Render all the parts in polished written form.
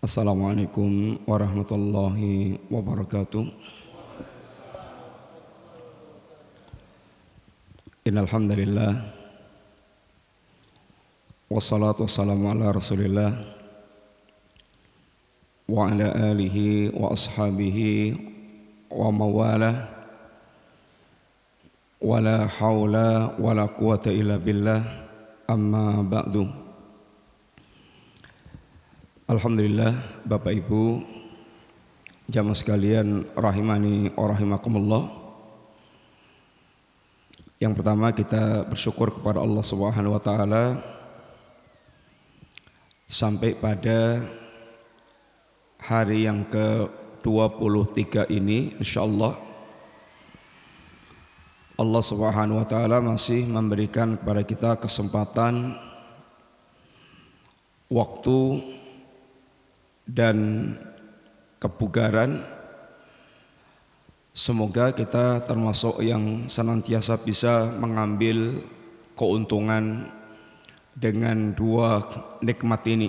Assalamualaikum warahmatullahi wabarakatuh. Innal hamdalillah wassalatu wassalamu ala Rasulillah wa ala alihi wa ashabihi wa mawalah wala haula wala quwata illa billah amma ba'du. Alhamdulillah, Bapak Ibu jamaah sekalian rahimani wa rahimakumullah. Yang pertama kita bersyukur kepada Allah Subhanahu wa taala sampai pada hari yang ke-23 ini insyaallah Allah Subhanahu wa taala masih memberikan kepada kita kesempatan, waktu dan kebugaran. Semoga kita termasuk yang senantiasa bisa mengambil keuntungan dengan dua nikmat ini.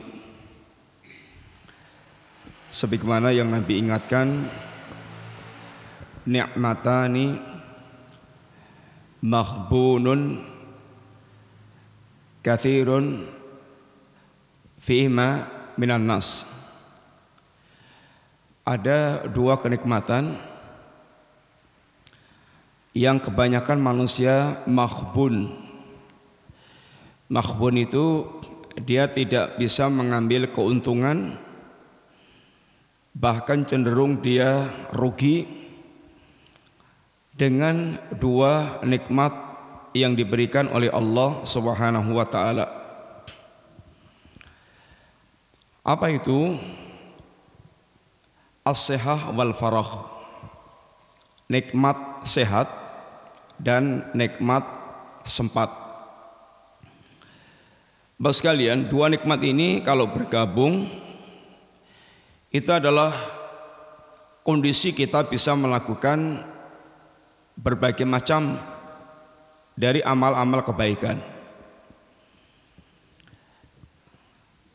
Sebagaimana yang Nabi ingatkan, ni'matani maghbunun katsirun fihima minan nas. Ada dua kenikmatan yang kebanyakan manusia maghbun. Maghbun itu dia tidak bisa mengambil keuntungan, bahkan cenderung dia rugi dengan dua nikmat yang diberikan oleh Allah Subhanahu wa taala. Apa itu? As-sihah wal farah. Nikmat sehat dan nikmat sempat. Bapak sekalian, dua nikmat ini kalau bergabung itu adalah kondisi kita bisa melakukan berbagai macam dari amal-amal kebaikan.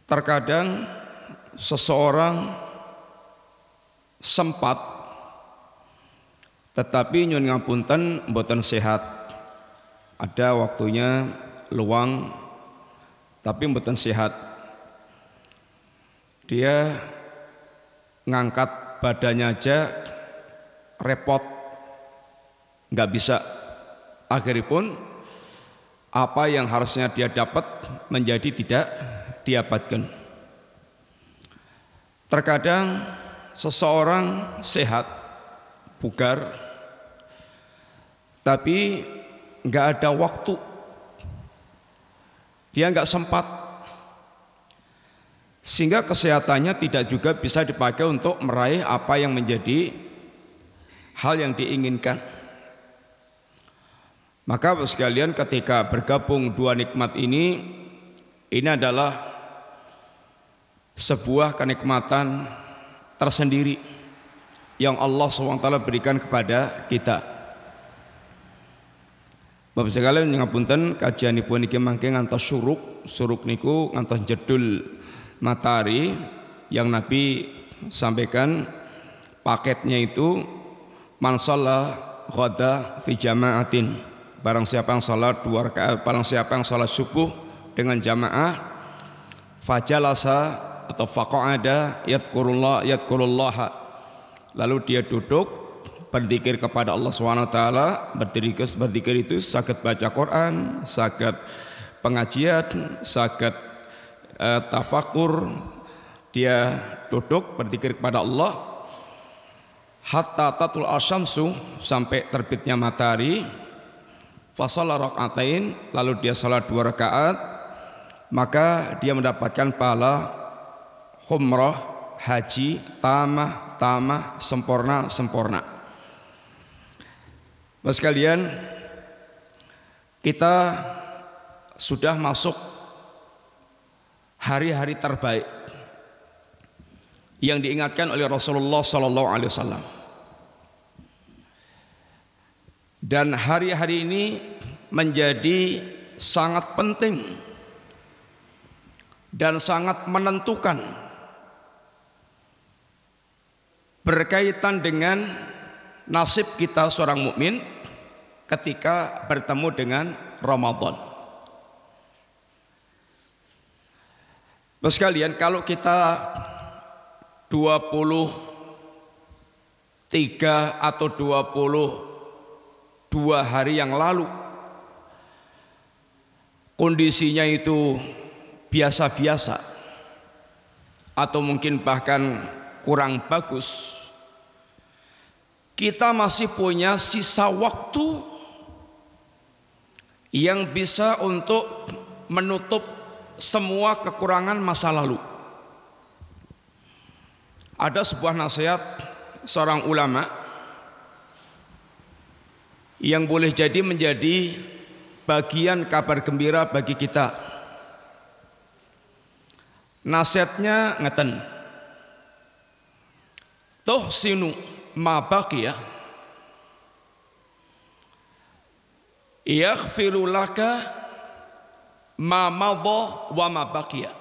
Terkadang seseorang sempat tetapi nyun ngapunten mboten sehat. Ada waktunya luang tapi mboten sehat. Dia ngangkat badannya aja repot, nggak bisa. Akhiripun apa yang harusnya dia dapat menjadi tidak didapatkan. Terkadang seseorang sehat, bugar, tapi nggak ada waktu, dia nggak sempat, sehingga kesehatannya tidak juga bisa dipakai untuk meraih apa yang menjadi hal yang diinginkan. Maka sekalian, ketika bergabung dua nikmat ini adalah sebuah kenikmatan tersendiri yang Allah SWT berikan kepada kita. Bapak sekalian ngapunten, kajianipun niki mangke ngantos suruk niku ngantos jedul matahari yang Nabi sampaikan paketnya itu man shalla ghada fi jama'atin. Barang siapa yang salat dua rakaat, barang siapa yang salat subuh dengan jamaah, fajalasa atau faqa'ada yadhkurullaha, lalu dia duduk berzikir kepada Allah SWT. Berzikir itu saged baca Quran, saged pengajian, saged tafakur. Dia duduk berzikir kepada Allah hatta tatul asyamsu, sampai terbitnya matahari. Fasalla rakaatain, lalu dia salat dua rakaat, maka dia mendapatkan pahala umrah, haji, tamah, sempurna. Bapak sekalian, kita sudah masuk hari-hari terbaik yang diingatkan oleh Rasulullah SAW. Dan hari-hari ini menjadi sangat penting dan sangat menentukan berkaitan dengan nasib kita seorang mukmin ketika bertemu dengan Ramadan. Bapak sekalian, kalau kita 23 atau 22 hari yang lalu kondisinya itu biasa-biasa atau mungkin bahkan kurang bagus, kita masih punya sisa waktu yang bisa untuk menutup semua kekurangan masa lalu. Ada sebuah nasihat seorang ulama yang boleh jadi menjadi bagian kabar gembira bagi kita. Nasihatnya ngeten: tuhsinu ma baqiya yaghfiru laka ma madha wa ma baqiya,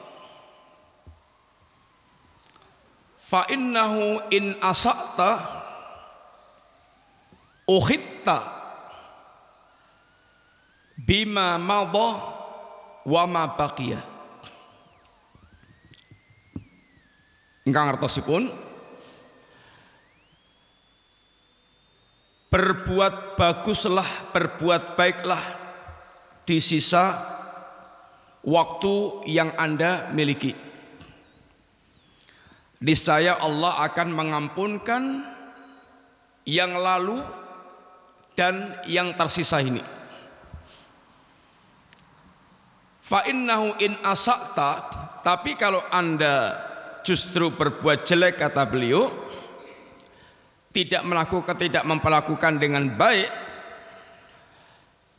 fa innahu in asa'ta ukhitta bima madha wa ma baqiya. Ingkang ngertosipun, berbuat baguslah, berbuat baiklah di sisa waktu yang Anda miliki. Niscaya Allah akan mengampunkan yang lalu dan yang tersisa ini. Fa innahu in asa'ta, tapi kalau Anda justru berbuat jelek, kata beliau, tidak memperlakukan dengan baik,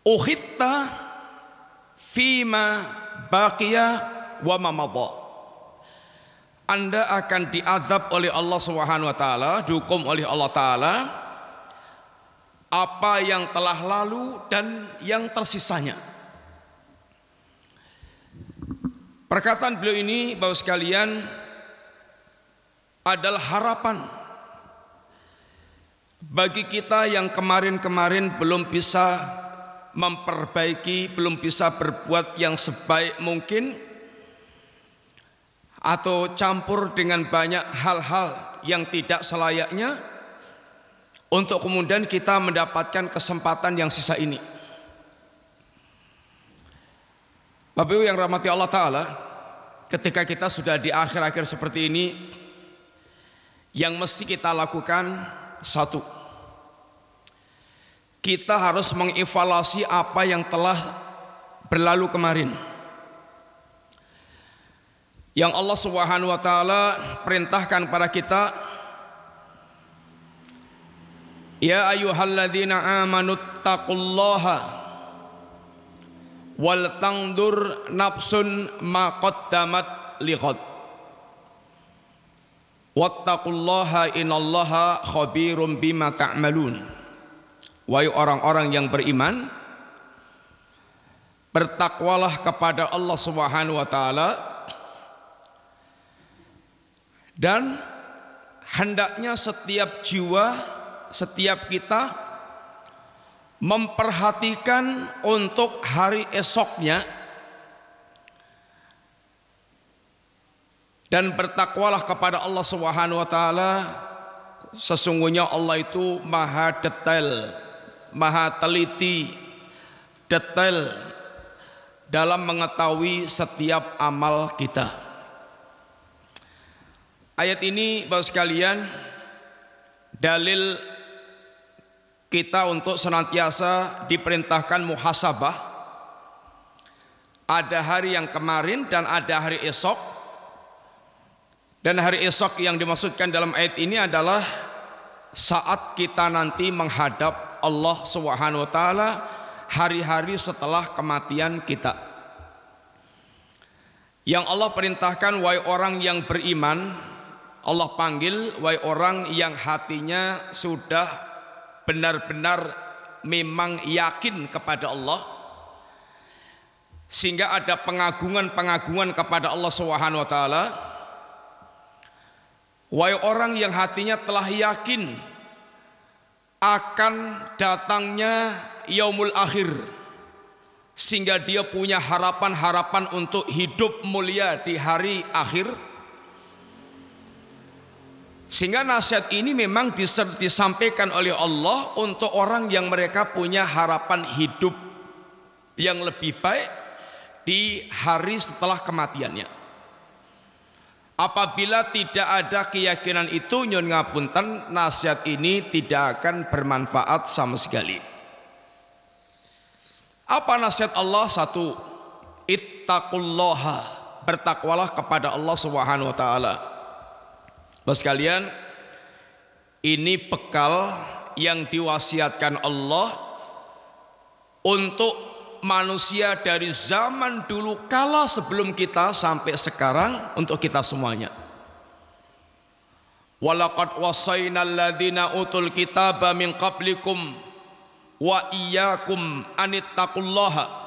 ukhitta fima baqiya wa ma madha, Anda akan diazab oleh Allah Subhanahu wa taala, dihukum oleh Allah taala apa yang telah lalu dan yang tersisanya. Perkataan beliau ini, Bapak sekalian, adalah harapan bagi kita yang kemarin-kemarin belum bisa memperbaiki, belum bisa berbuat yang sebaik mungkin, atau campur dengan banyak hal-hal yang tidak selayaknya, untuk kemudian kita mendapatkan kesempatan yang sisa ini. Bapak Ibu yang rahmati Allah Ta'ala, ketika kita sudah di akhir-akhir seperti ini, yang mesti kita lakukan satu, kita harus mengevaluasi apa yang telah berlalu kemarin, yang Allah Subhanahu wa taala perintahkan pada kita. Ya ayyuhalladzina amanu taqullaha wal tangdur nafsun ma qaddamat lighad wattaqullaha innallaha khabirum bima ta'malun. Wahai orang-orang yang beriman, bertakwalah kepada Allah Subhanahu wa taala, dan hendaknya setiap jiwa, setiap kita memperhatikan untuk hari esoknya, dan bertakwalah kepada Allah Subhanahu wa taala. Sesungguhnya Allah itu maha detail, maha teliti, detail dalam mengetahui setiap amal kita. Ayat ini, Bapak sekalian, dalil kita untuk senantiasa diperintahkan muhasabah. Ada hari yang kemarin dan ada hari esok. Dan hari esok yang dimaksudkan dalam ayat ini adalah saat kita nanti menghadap Allah Subhanahu wa taala, hari-hari setelah kematian kita. Yang Allah perintahkan, wahai orang yang beriman, Allah panggil wahai orang yang hatinya sudah benar-benar memang yakin kepada Allah, sehingga ada pengagungan-pengagungan kepada Allah Subhanahu wa taala. Wahai orang yang hatinya telah yakin akan datangnya yaumul akhir, sehingga dia punya harapan-harapan untuk hidup mulia di hari akhir. Sehingga nasihat ini memang disampaikan oleh Allah untuk orang yang mereka punya harapan hidup yang lebih baik di hari setelah kematiannya. Apabila tidak ada keyakinan itu, nyun ngapunten, nasihat ini tidak akan bermanfaat sama sekali. Apa nasihat Allah? Satu, ittaqullaha, bertakwalah kepada Allah Subhanahu wa taala. Bapak sekalian, ini bekal yang diwasiatkan Allah untuk manusia dari zaman dulu kala sebelum kita sampai sekarang, untuk kita semuanya. Walaqad wasainal ladzina utul kitaba min qablikum wa iyyakum anittaqullaha.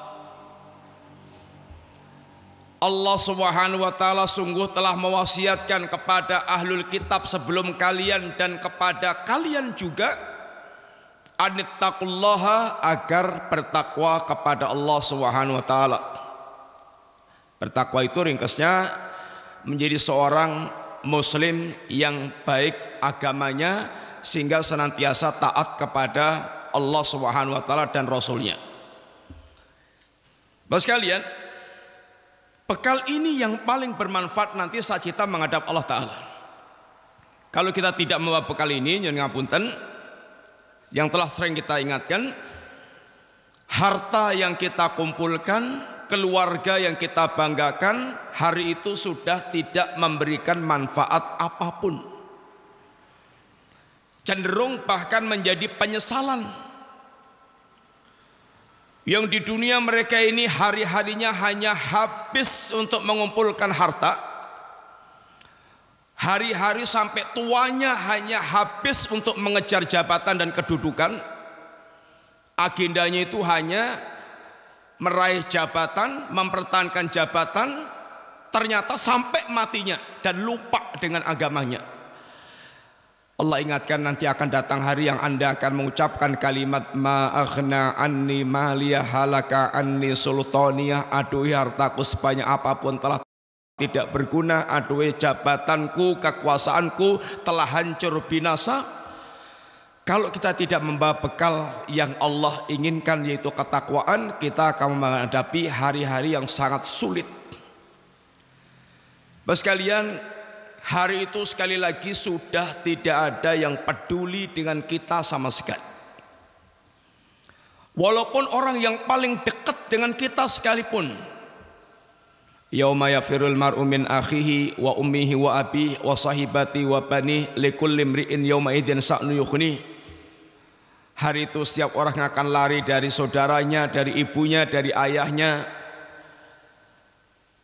Allah Subhanahu wa taala sungguh telah mewasiatkan kepada ahlul kitab sebelum kalian dan kepada kalian juga, anittaqullaha, agar bertakwa kepada Allah Subhanahu wa taala. Bertakwa itu ringkasnya menjadi seorang muslim yang baik agamanya sehingga senantiasa taat kepada Allah Subhanahu wa taala dan rasulnya. Bapak sekalian, bekal ini yang paling bermanfaat nanti saat kita menghadap Allah taala. Kalau kita tidak membawa bekal ini, nyuwun ngapunten, yang telah sering kita ingatkan, harta yang kita kumpulkan, keluarga yang kita banggakan, hari itu sudah tidak memberikan manfaat apapun. Cenderung bahkan menjadi penyesalan. Yang di dunia mereka ini hari-harinya hanya habis untuk mengumpulkan harta. Hari-hari sampai tuanya hanya habis untuk mengejar jabatan dan kedudukan. Agendanya itu hanya meraih jabatan, mempertahankan jabatan, ternyata sampai matinya dan lupa dengan agamanya. Allah ingatkan, nanti akan datang hari yang Anda akan mengucapkan kalimat ma aghna anni maliya halaka anni sultaniyah, aduh hartaku sebanyak apapun telah tidak berguna, aduh jabatanku, kekuasaanku telah hancur binasa. Kalau kita tidak membawa bekal yang Allah inginkan, yaitu ketakwaan, kita akan menghadapi hari-hari yang sangat sulit. Bapak sekalian, hari itu sekali lagi sudah tidak ada yang peduli dengan kita sama sekali. Walaupun orang yang paling dekat dengan kita sekalipun. Yauma yafirul mar'u min akhihi wa ummihi wa abihi wa sahibati wa banihi likulli imri'in yauma idzin sa'nu yughni. Hari itu setiap orang akan lari dari saudaranya, dari ibunya, dari ayahnya,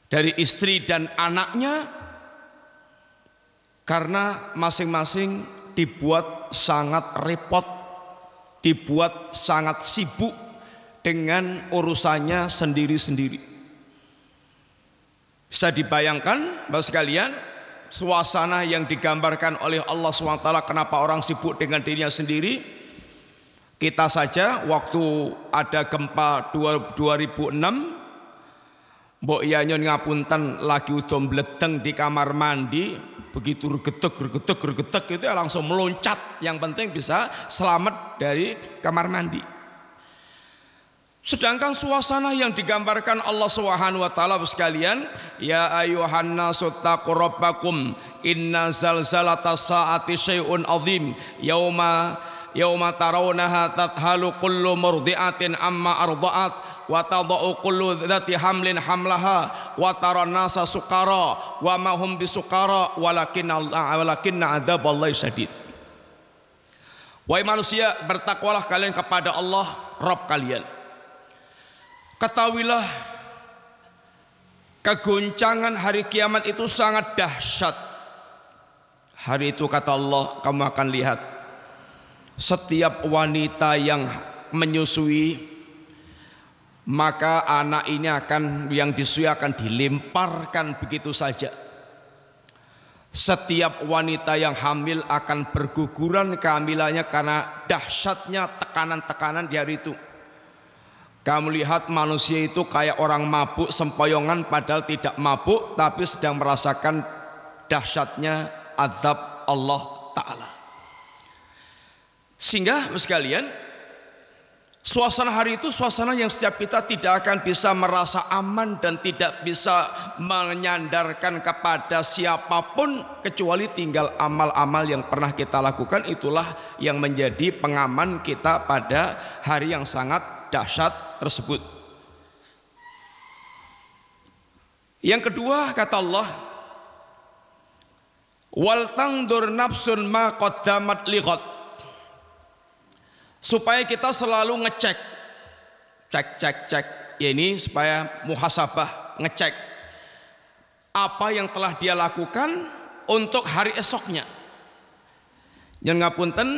dari istri dan anaknya, karena masing-masing dibuat sangat repot, dibuat sangat sibuk dengan urusannya sendiri-sendiri. Bisa dibayangkan Bapak sekalian, suasana yang digambarkan oleh Allah SWT, kenapa orang sibuk dengan dirinya sendiri. Kita saja waktu ada gempa 2006, mbok iya nyun ngapunten lagi udom bledeng di kamar mandi, begitu regetek itu ya langsung meloncat, yang penting bisa selamat dari kamar mandi. Sedangkan suasana yang digambarkan Allah Subhanahu wa taala sekalian, ya ayyuhan nasu taqu rabbakum inna zalzalatas saati syai'un azim yauma tarawunaha tathalu kullu murdi'atin amma arda'at wa tadau kullu dzati hamlin hamlaha wa taran nasa sukara wa ma hum bisukara walakinna adzaballahi syadid. Wahai manusia, bertakwalah kalian kepada Allah Rabb kalian. Ketahuilah, kegoncangan hari kiamat itu sangat dahsyat. Hari itu kata Allah, kamu akan lihat setiap wanita yang menyusui, maka anak ini yang disusui akan dilemparkan begitu saja. Setiap wanita yang hamil akan berguguran kehamilannya karena dahsyatnya tekanan-tekanan di hari itu. Kamu lihat manusia itu kayak orang mabuk sempoyongan padahal tidak mabuk, tapi sedang merasakan dahsyatnya azab Allah Ta'ala. Sehingga sekalian, suasana hari itu suasana yang setiap kita tidak akan bisa merasa aman dan tidak bisa menyandarkan kepada siapapun kecuali tinggal amal-amal yang pernah kita lakukan. Itulah yang menjadi pengaman kita pada hari yang sangat dahsyat tersebut. Yang kedua, kata Allah, wal tangdur nafsun ma qaddamat lighad, supaya kita selalu ngecek, cek. Ya ini supaya muhasabah, ngecek apa yang telah dia lakukan untuk hari esoknya. Jangan ngapunten,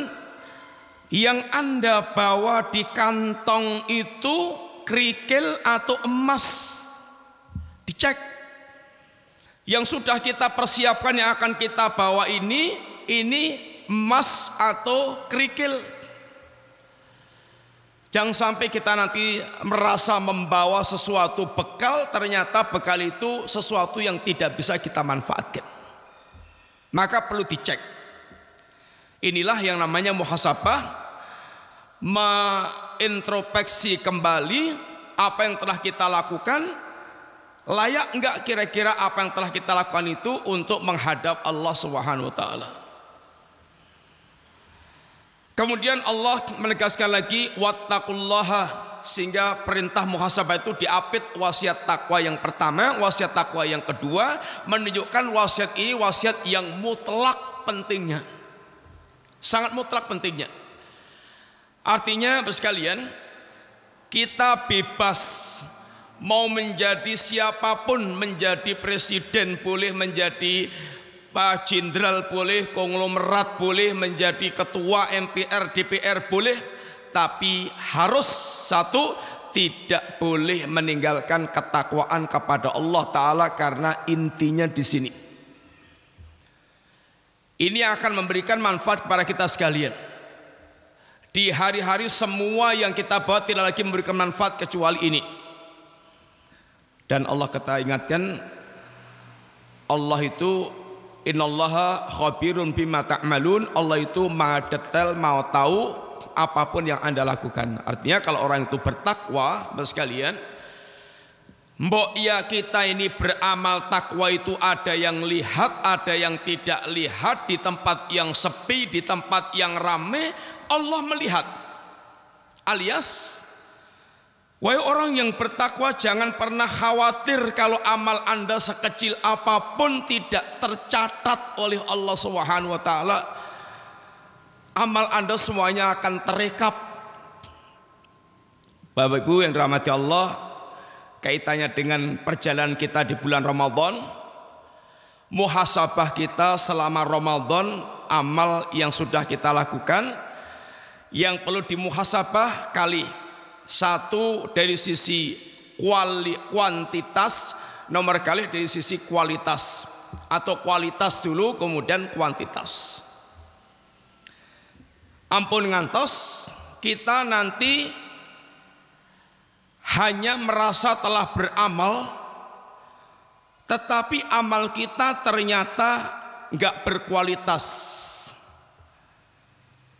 yang Anda bawa di kantong itu kerikil atau emas, dicek. Yang sudah kita persiapkan yang akan kita bawa ini emas atau kerikil. Jangan sampai kita nanti merasa membawa sesuatu bekal, ternyata bekal itu sesuatu yang tidak bisa kita manfaatkan. Maka perlu dicek. Inilah yang namanya muhasabah, mengintrospeksi kembali apa yang telah kita lakukan, layak enggak kira-kira apa yang telah kita lakukan itu untuk menghadap Allah Subhanahu wa taala. Kemudian Allah menegaskan lagi wattaqullaha, sehingga perintah muhasabah itu diapit wasiat takwa yang pertama, wasiat takwa yang kedua, menunjukkan wasiat ini wasiat yang mutlak pentingnya, sangat mutlak pentingnya. Artinya sekalian, kita bebas mau menjadi siapapun, menjadi presiden boleh, menjadi Pak Jenderal boleh, konglomerat boleh, menjadi ketua MPR, DPR boleh, tapi harus satu, tidak boleh meninggalkan ketakwaan kepada Allah Ta'ala, karena intinya di sini. Ini akan memberikan manfaat kepada kita sekalian. Di hari-hari semua yang kita bawa tidak lagi memberikan manfaat kecuali ini. Dan Allah kata ingatkan, Allah itu innallaha khabirun bima ta'malun, Allah itu maha detail, mau tahu apapun yang Anda lakukan. Artinya kalau orang itu bertakwa, sekalian, mbok ya kita ini beramal takwa itu ada yang lihat, ada yang tidak lihat, di tempat yang sepi, di tempat yang ramai, Allah melihat. Alias, wahai orang yang bertakwa, jangan pernah khawatir kalau amal Anda sekecil apapun tidak tercatat oleh Allah Subhanahu wa taala. Amal Anda semuanya akan terekap. Bapak Ibu yang dirahmati Allah, kaitannya dengan perjalanan kita di bulan Ramadan, muhasabah kita selama Ramadan, amal yang sudah kita lakukan, yang perlu dimuhasabah kali satu dari sisi kuantitas, nomor kali dari sisi kualitas, atau kualitas dulu kemudian kuantitas. Ampun ngantos kita nanti hanya merasa telah beramal, tetapi amal kita ternyata enggak berkualitas.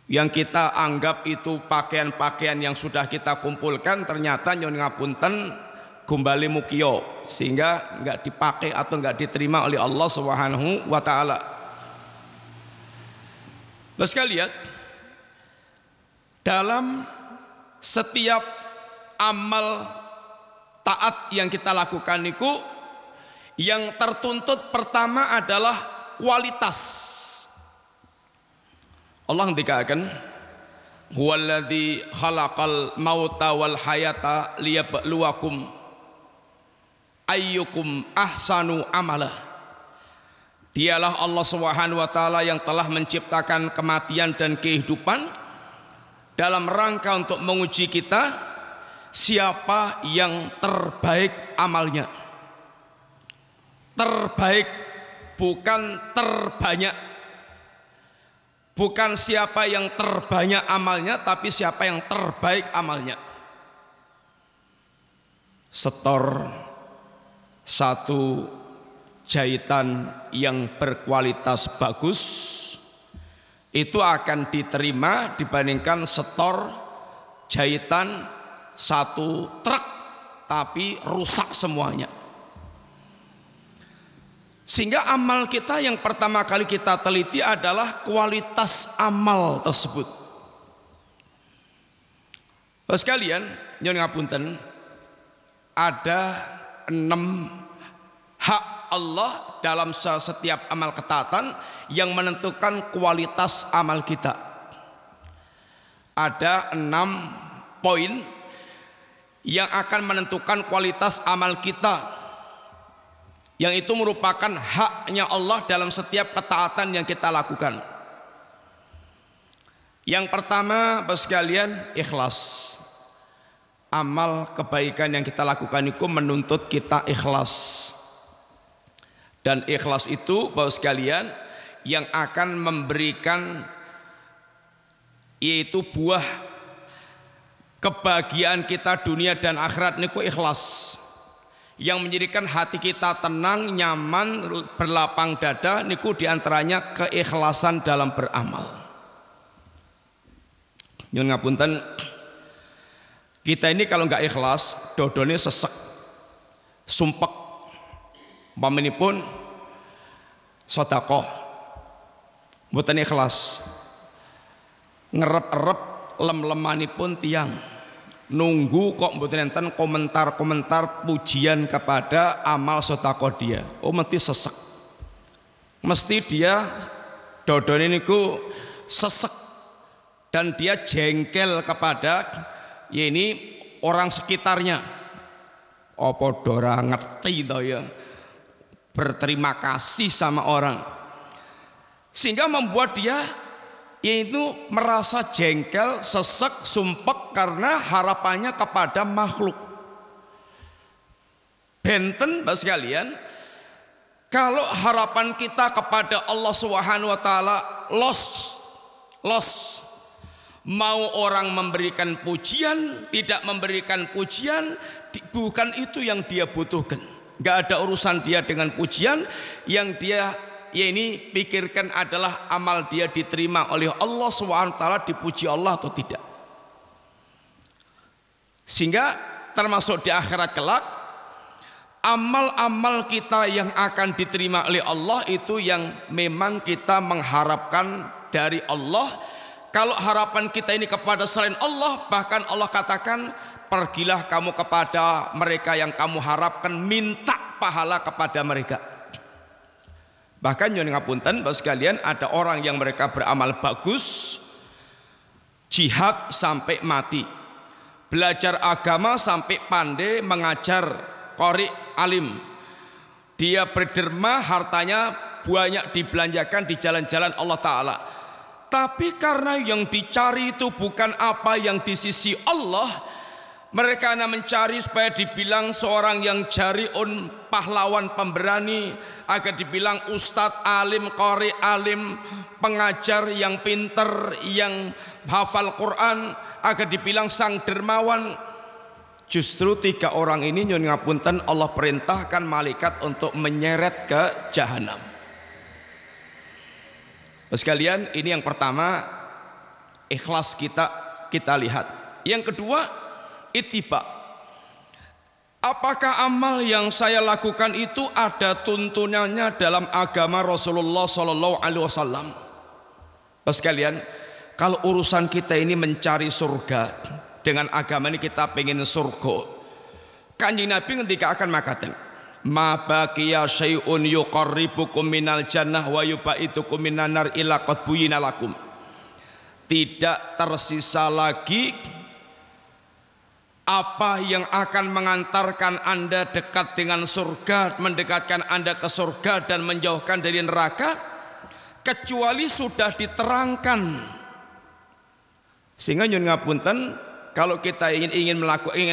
Yang kita anggap itu pakaian-pakaian yang sudah kita kumpulkan, ternyata nyon ngapunten gumbali mukio, sehingga enggak dipakai atau enggak diterima oleh Allah Subhanahu wa taala. Terus sekalian, dalam setiap amal taat yang kita lakukan itu, yang tertuntut pertama adalah kualitas. Allah mengatakan, huwallazi khalaqal mauta wal hayata liyabluwakum ayyukum ahsanu amala. Dialah Allah Subhanahu wa taala yang telah menciptakan kematian dan kehidupan dalam rangka untuk menguji kita siapa yang terbaik amalnya. Terbaik bukan terbanyak. Bukan siapa yang terbanyak amalnya, tapi siapa yang terbaik amalnya. Setor satu jahitan yang berkualitas bagus itu akan diterima dibandingkan setor jahitan satu truk tapi rusak semuanya. Sehingga amal kita yang pertama kali kita teliti adalah kualitas amal tersebut. Bapak sekalian, nyuwun ngapunten, ada 6 hak Allah dalam setiap amal ketaatan yang menentukan kualitas amal kita. Ada 6 poin yang akan menentukan kualitas amal kita, yang itu merupakan haknya Allah dalam setiap ketaatan yang kita lakukan. Yang pertama, Bapak sekalian, ikhlas. Amal kebaikan yang kita lakukan itu menuntut kita ikhlas. Dan ikhlas itu, Bapak sekalian, yang akan memberikan yaitu buah kebahagiaan kita dunia dan akhirat niku ikhlas. Yang menjadikan hati kita tenang, nyaman, berlapang dada niku diantaranya keikhlasan dalam beramal. Nyun ngapunten, kita ini kalau nggak ikhlas, dodone sesek, sumpek, pamanipun sedekah, mboten ikhlas, ngerep-erep lem-lemanipun tiang, nunggu kok mboten enten komentar-komentar pujian kepada amal sedekah dia, mesti sesek, mesti dia dodone niku sesek dan dia jengkel kepada ya ini orang sekitarnya. Apa dora ngerti toh ya, berterima kasih sama orang, sehingga membuat dia yaitu merasa jengkel, sesek, sumpek karena harapannya kepada makhluk. Benten Bapak sekalian, kalau harapan kita kepada Allah Subhanahu wa taala los. Mau orang memberikan pujian, tidak memberikan pujian, bukan itu yang dia butuhkan. Gak ada urusan dia dengan pujian, yang dia ya ini pikirkan adalah amal dia diterima oleh Allah SWT, dipuji Allah atau tidak. Sehingga termasuk di akhirat kelak, amal-amal kita yang akan diterima oleh Allah itu yang memang kita mengharapkan dari Allah. Kalau harapan kita ini kepada selain Allah, bahkan Allah katakan, pergilah kamu kepada mereka yang kamu harapkan, minta pahala kepada mereka. Bahkan nyuwun ngapunten Bapak sekalian, ada orang yang mereka beramal bagus, jihad sampai mati, belajar agama sampai pandai mengajar, qori alim, dia berderma, hartanya banyak dibelanjakan di jalan-jalan Allah Ta'ala. Tapi karena yang dicari itu bukan apa yang di sisi Allah, mereka hanya mencari supaya dibilang seorang yang jariun, pahlawan pemberani, agar dibilang ustadz alim, qori alim, pengajar yang pinter, yang hafal Quran, agar dibilang sang dermawan. Justru 3 orang ini nyuwun ngapunten, Allah perintahkan malaikat untuk menyeret ke jahanam. Sekalian, ini yang pertama, ikhlas kita lihat. Yang kedua, ittiba. Apakah amal yang saya lakukan itu ada tuntunannya dalam agama Rasulullah Sallallahu Alaihi Wasallam? Sekalian, kalau urusan kita ini mencari surga, dengan agama ini kita pengen surga, Kanjeng Nabi ketika akan mengatakan, ma baqiya syai'un yuqarribukum minal jannah wa yubaidukum minan nar illa qad buyina lakum. Tidak tersisa lagi apa yang akan mengantarkan Anda dekat dengan surga, mendekatkan Anda ke surga dan menjauhkan dari neraka, kecuali sudah diterangkan. Sehingga nyuwun ngapunten, kalau kita ingin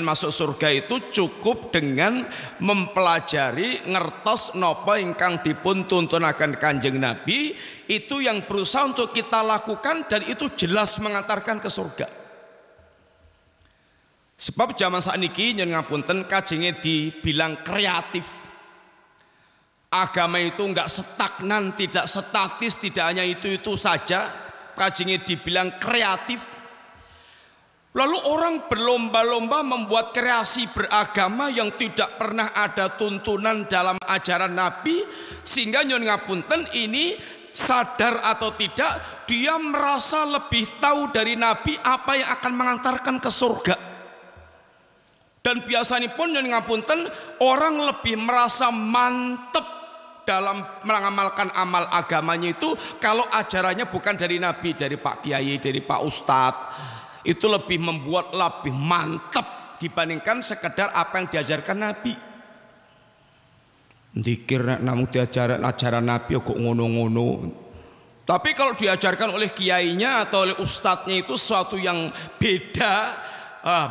masuk surga itu cukup dengan mempelajari ngertos napa ingkang dipun tuntunaken Kanjeng Nabi, itu yang berusaha untuk kita lakukan dan itu jelas mengantarkan ke surga. Sebab zaman sakniki nyuwun ngapunten kajenge dibilang kreatif. Agama itu enggak stagnan, tidak statis, tidak hanya itu saja. Kajenge dibilang kreatif. Lalu orang berlomba-lomba membuat kreasi beragama yang tidak pernah ada tuntunan dalam ajaran Nabi, sehingga nyuwun ngapunten ini sadar atau tidak dia merasa lebih tahu dari Nabi apa yang akan mengantarkan ke surga. Dan biasanya pun nyuwun ngapunten orang lebih merasa mantep dalam mengamalkan amal agamanya itu kalau ajarannya bukan dari Nabi, dari Pak Kiai, dari Pak Ustadz. Itu lebih membuat lebih mantep dibandingkan sekedar apa yang diajarkan Nabi. Dikir namun diajaran ajaran Nabi kok ngono-ngono. Tapi kalau diajarkan oleh kiainya atau oleh ustadznya itu sesuatu yang beda,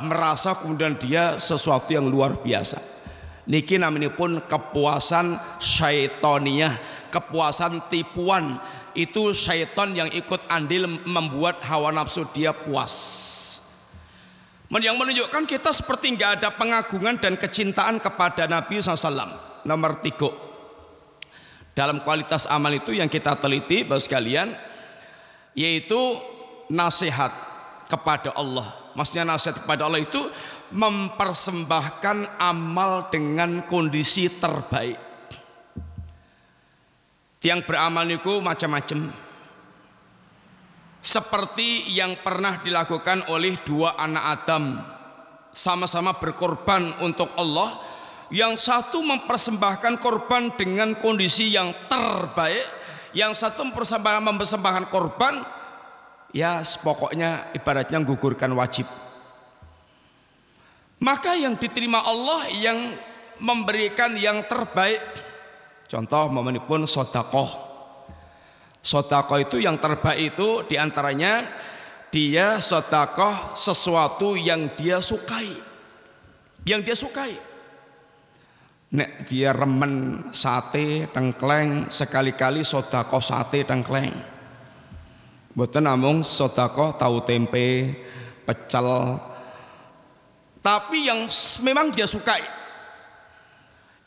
merasa kemudian dia sesuatu yang luar biasa. Niki namanya pun kepuasan syaitoniyah, kepuasan tipuan. Itu syaitan yang ikut andil membuat hawa nafsu dia puas. Yang menunjukkan kita seperti nggak ada pengagungan dan kecintaan kepada Nabi SAW. Nomor 3, dalam kualitas amal itu yang kita teliti Bapak sekalian, yaitu nasihat kepada Allah. Maksudnya nasihat kepada Allah itu mempersembahkan amal dengan kondisi terbaik. Yang beramal niku macam-macam. Seperti yang pernah dilakukan oleh 2 anak Adam, sama-sama berkorban untuk Allah. Yang satu mempersembahkan korban dengan kondisi yang terbaik, yang satu mempersembahkan korban ya pokoknya ibaratnya menggugurkan wajib. Maka yang diterima Allah yang memberikan yang terbaik. Contoh momenipun sodakoh. Sodakoh itu yang terbaik itu diantaranya dia sodakoh sesuatu yang dia sukai. Yang dia sukai. Nek dia remen sate tengkleng, sekali-kali sodakoh sate tengkleng. Mboten namung sodakoh tahu tempe, pecel. Tapi yang memang dia sukai.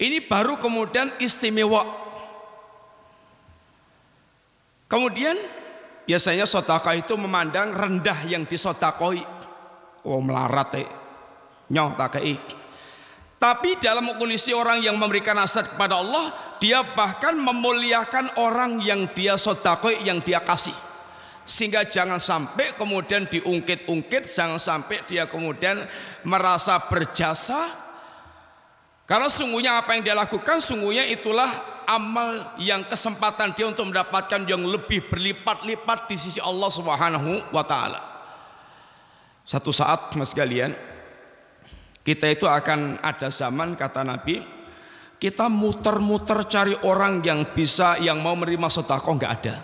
Ini baru kemudian istimewa. Kemudian biasanya sedekah itu memandang rendah yang disodakoi. Oh melarat nyoh takei. Tapi dalam kondisi orang yang memberikan nasihat kepada Allah, dia bahkan memuliakan orang yang dia sedekah, yang dia kasih. Sehingga jangan sampai kemudian diungkit-ungkit, jangan sampai dia kemudian merasa berjasa. Karena sungguhnya apa yang dia lakukan, sungguhnya itulah amal yang kesempatan dia untuk mendapatkan yang lebih berlipat-lipat di sisi Allah Subhanahu wa Ta'ala. Satu saat mas sekalian, kita itu akan ada zaman kata Nabi, kita muter-muter cari orang yang bisa, yang mau menerima sedekah, nggak ada.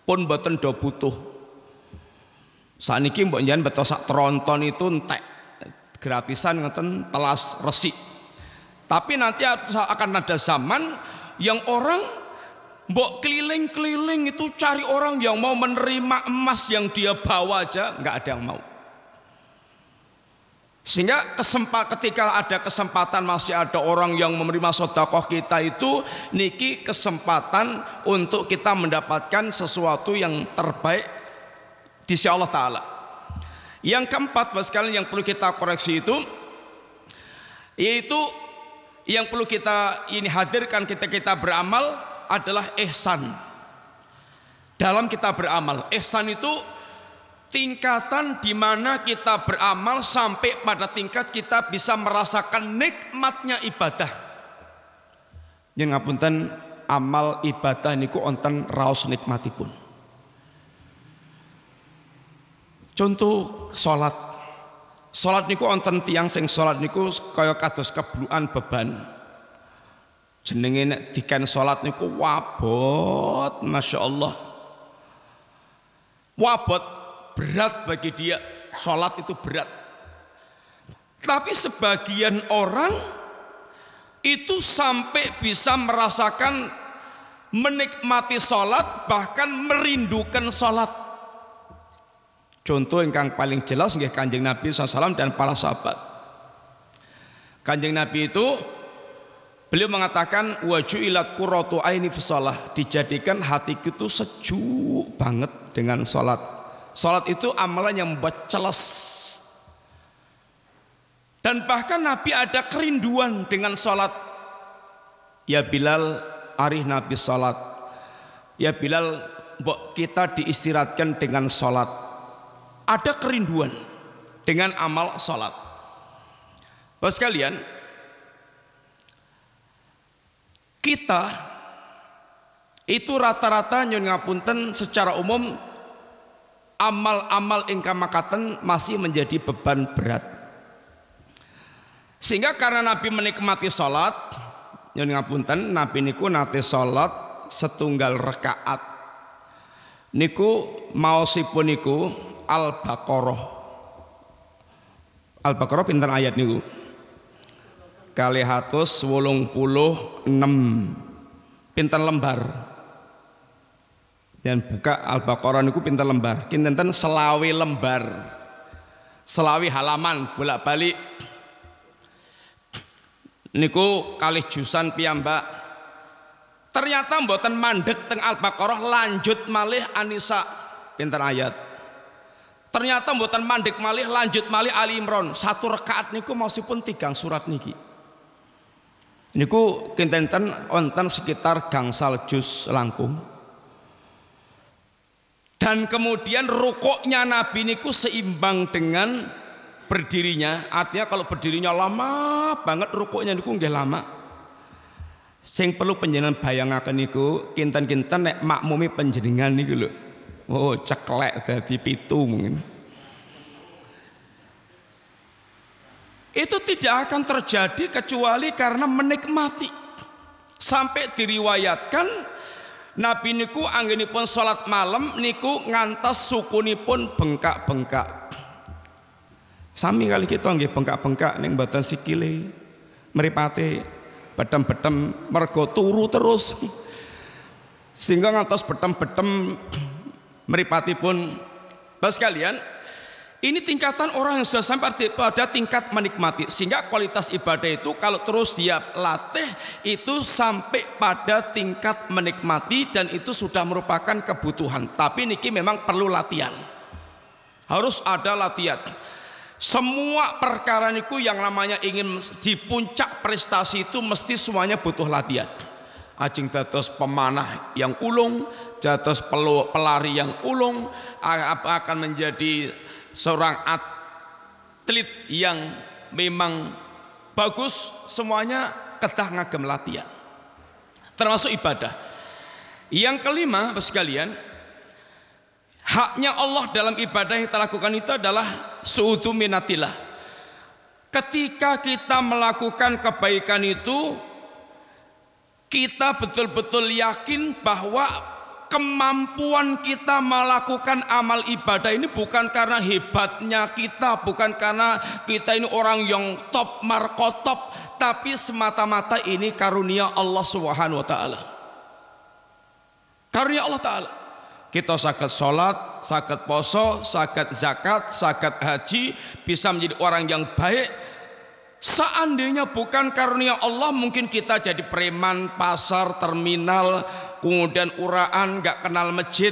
Pun boten do butuh. Saat ini mbok njen betul sak tronton itu entek gratisan ngeten telas resik. Tapi nanti akan ada zaman yang orang mbok keliling-keliling itu cari orang yang mau menerima emas yang dia bawa aja, nggak ada yang mau. Sehingga ketika ada kesempatan masih ada orang yang menerima sedekah kita itu, niki kesempatan untuk kita mendapatkan sesuatu yang terbaik di sisi Allah Ta'ala. Yang keempat sekalian yang perlu kita koreksi itu, yaitu yang perlu kita ini hadirkan kita beramal adalah ihsan. Dalam kita beramal, ihsan itu tingkatan di mana kita beramal sampai pada tingkat kita bisa merasakan nikmatnya ibadah. Yang ngapunten amal ibadah niku onten raos nikmatipun. Contoh salat. Salat niku onten tiang sing salat niku kaya kados keblukan beban. Jenenge nek diken salat niku wabot, Masya Allah. Wabot berat bagi dia. sholat itu berat. Tapi sebagian orang itu sampai bisa merasakan menikmati sholat, bahkan merindukan sholat. Contoh yang paling jelas nggih Kanjeng Nabi SAW dan para sahabat. Kanjeng Nabi itu beliau mengatakan waju'ilat qurratu aini fi shalah, dijadikan hatiku itu sejuk banget dengan sholat. Sholat itu amalan yang membuat celas. Dan bahkan Nabi ada kerinduan dengan sholat. Ya Bilal, arih Nabi sholat. Ya Bilal, kita diistirahatkan dengan sholat. Ada kerinduan dengan amal sholat. Bapak sekalian, kita itu rata-rata nyuwun ngapunten secara umum amal-amal ingkang makaten masih menjadi beban berat. Sehingga karena Nabi menikmati sholat, nyuwun ngapunten, Nabi niku nate sholat setunggal rakaat. Niku maosipun niku Al-Baqarah. Al-Baqarah pinten ayat niku? 286 pinten lembar. Dan buka Al-Baqarah niku pinten lembar? Kinten selawi lembar. Selawi halaman bolak-balik. Niku kalih jusan piyambak. Ternyata mboten mandek teng Al-Baqarah, lanjut malih An-Nisa pinten ayat. Ternyata mboten mandek malih, lanjut malih Ali Imran. Satu rakaat niku mausipun 3 surat niki. Niku kinten wonten sekitar gangsal juz langkung. Dan kemudian rukuknya Nabi niku seimbang dengan berdirinya. Artinya kalau berdirinya lama banget, rukuknya niku nggih lama. Sing perlu panjenengan bayangaken niku kinten-kinten nek makmumi panjenengan niku lho. Oh, ceklek dadi 7 mungkin. Itu tidak akan terjadi kecuali karena menikmati. Sampai diriwayatkan Nabi niku anggenipun salat malam niku ngantos sukunipun bengkak-bengkak. Sami kali kita nggih bengkak-bengkak ning mboten sikile, mripate bedem-bedem mergo turu terus. Sehingga ngantos bedem-bedem mripatipun. Bapak sekalian, ini tingkatan orang yang sudah sampai pada tingkat menikmati. Sehingga kualitas ibadah itu kalau terus dia latih itu sampai pada tingkat menikmati, dan itu sudah merupakan kebutuhan. Tapi niki memang perlu latihan. Harus ada latihan. Semua perkara niku yang namanya ingin di puncak prestasi itu mesti semuanya butuh latihan. Ajeng dados pemanah yang ulung, dados pelari yang ulung, akan menjadi seorang atlet yang memang bagus, semuanya kedah ngagem latihan. Termasuk ibadah. Yang kelima, Bapak sekalian, haknya Allah dalam ibadah yang kita lakukan itu adalah su'udu minatillah. Ketika kita melakukan kebaikan itu, kita betul-betul yakin bahwa kemampuan kita melakukan amal ibadah ini bukan karena hebatnya kita, bukan karena kita ini orang yang top markotop, tapi semata-mata ini karunia Allah Subhanahu wa taala. Karunia Allah taala. Kita saged sholat, saged poso, saged zakat, saged haji, bisa menjadi orang yang baik. Seandainya bukan karunia Allah, mungkin kita jadi preman pasar, terminal, kemudian uraan, nggak kenal masjid.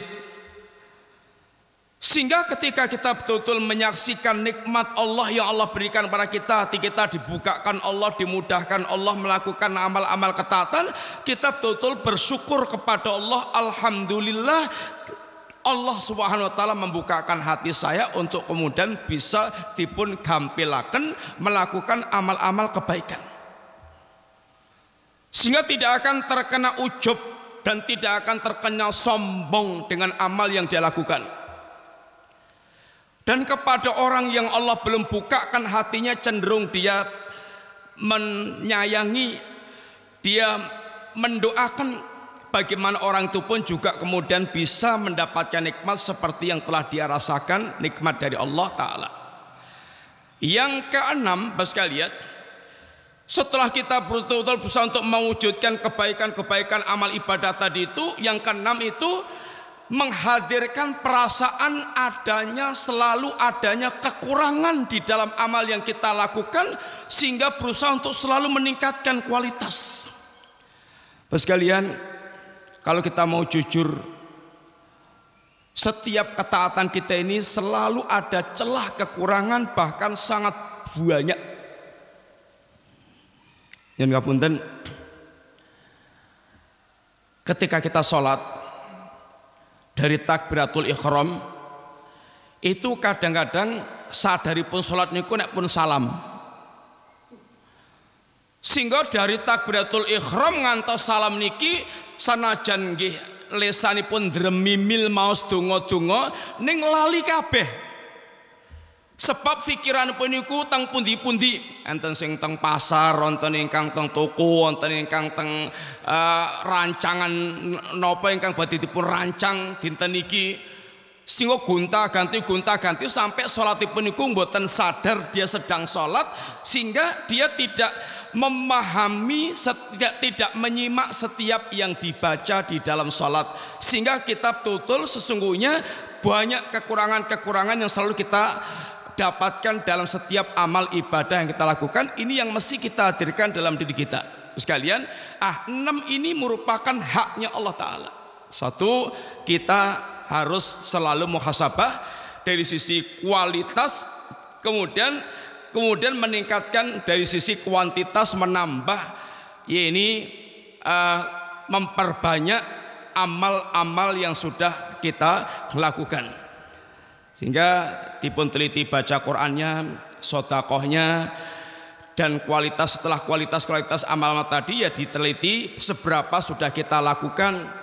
Sehingga ketika kita betul-betul menyaksikan nikmat Allah yang Allah berikan kepada kita, hati kita dibukakan Allah, dimudahkan Allah melakukan amal-amal ketaatan, kita betul-betul bersyukur kepada Allah. Alhamdulillah, Allah Subhanahu wa taala membukakan hati saya untuk kemudian bisa dipun gampilaken melakukan amal-amal kebaikan. Sehingga tidak akan terkena ujub dan tidak akan terkena sombong dengan amal yang dia lakukan. Dan kepada orang yang Allah belum bukakan hatinya, cenderung dia menyayangi, dia mendoakan bagaimana orang itu pun juga kemudian bisa mendapatkan nikmat seperti yang telah dia rasakan, nikmat dari Allah Ta'ala. Yang keenam, Bapak sekalian, setelah kita betul-betul berusaha untuk mewujudkan kebaikan-kebaikan amal ibadah tadi itu, yang keenam itu menghadirkan perasaan selalu adanya kekurangan di dalam amal yang kita lakukan, sehingga berusaha untuk selalu meningkatkan kualitas. Bapak sekalian, kalau kita mau jujur, setiap ketaatan kita ini selalu ada celah kekurangan, bahkan sangat banyak. Yang ngapunten, ketika kita sholat dari takbiratul ihram itu kadang-kadang sadaripun sholat niku nek pun salam, sehingga dari takbiratul ihram ngantos salam niki sanajan nggih lesanipun dremimil maos donga-donga ning lali kabeh. Sebab pikiranipun niku teng pundi-pundi, enten sing teng pasar, wonten ingkang teng toko, wonten ingkang teng rancangan napa ingkang badhe dipun rancang dinten niki, sehingga gonta-ganti sampai salatipun niku mboten sadar dia sedang salat, sehingga dia tidak memahami, tidak menyimak setiap yang dibaca di dalam salat, sehingga kita betul sesungguhnya banyak kekurangan-kekurangan yang selalu kita dapatkan dalam setiap amal ibadah yang kita lakukan. Ini yang mesti kita hadirkan dalam diri kita sekalian. 6 ini merupakan haknya Allah Ta'ala. Satu, kita harus selalu muhasabah dari sisi kualitas, kemudian meningkatkan dari sisi kuantitas, menambah, ini memperbanyak amal-amal yang sudah kita lakukan, sehingga dipun teliti baca Qur'annya, sodakohnya, dan setelah kualitas amal tadi ya diteliti seberapa sudah kita lakukan.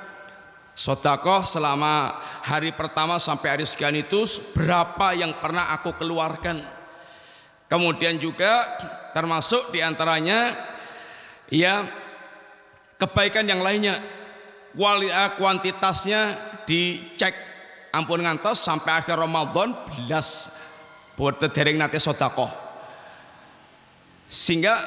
Sodakoh selama hari pertama sampai hari sekian itu berapa yang pernah aku keluarkan. Kemudian juga termasuk diantaranya ya kebaikan yang lainnya, kuantitasnya dicek. Ampun ngantos sampai akhir Ramadan belas buat dereng nate sodakoh, sehingga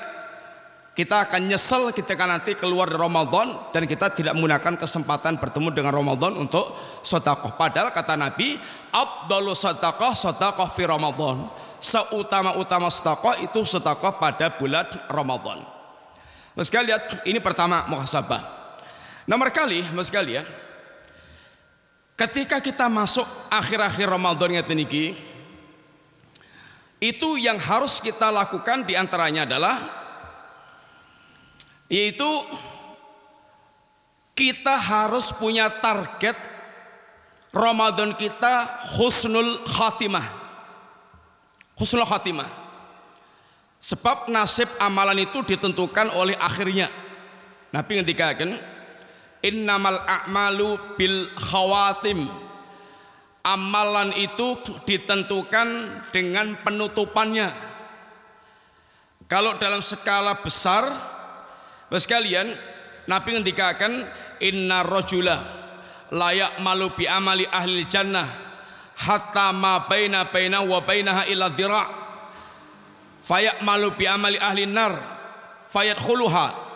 kita akan nyesel ketika nanti keluar dari Ramadan dan kita tidak menggunakan kesempatan bertemu dengan Ramadan untuk sodakoh. Padahal kata Nabi, afdhalus sodakoh fi Ramadan, seutama-utama sodakoh itu sodakoh pada bulan Ramadan. Mas sekalian, ini pertama muhasabah. Nomor kali, mas sekalian, ketika kita masuk akhir-akhir Ramadan ngeten niki, itu yang harus kita lakukan diantaranya adalah, yaitu kita harus punya target Ramadan kita husnul khatimah. Husnul khatimah. Sebab nasib amalan itu ditentukan oleh akhirnya. Nabi ngendikaken, innamal a'malu bil khawatim. Amalan itu ditentukan dengan penutupannya. Kalau dalam skala besar, sekalian, Nabi ngendikaken, inna rajula la ya'malu bi amali ahli jannah hatta ma baina wa bainaha illa dhira' fayamalu bi amali ahli nar fayadkhuluha.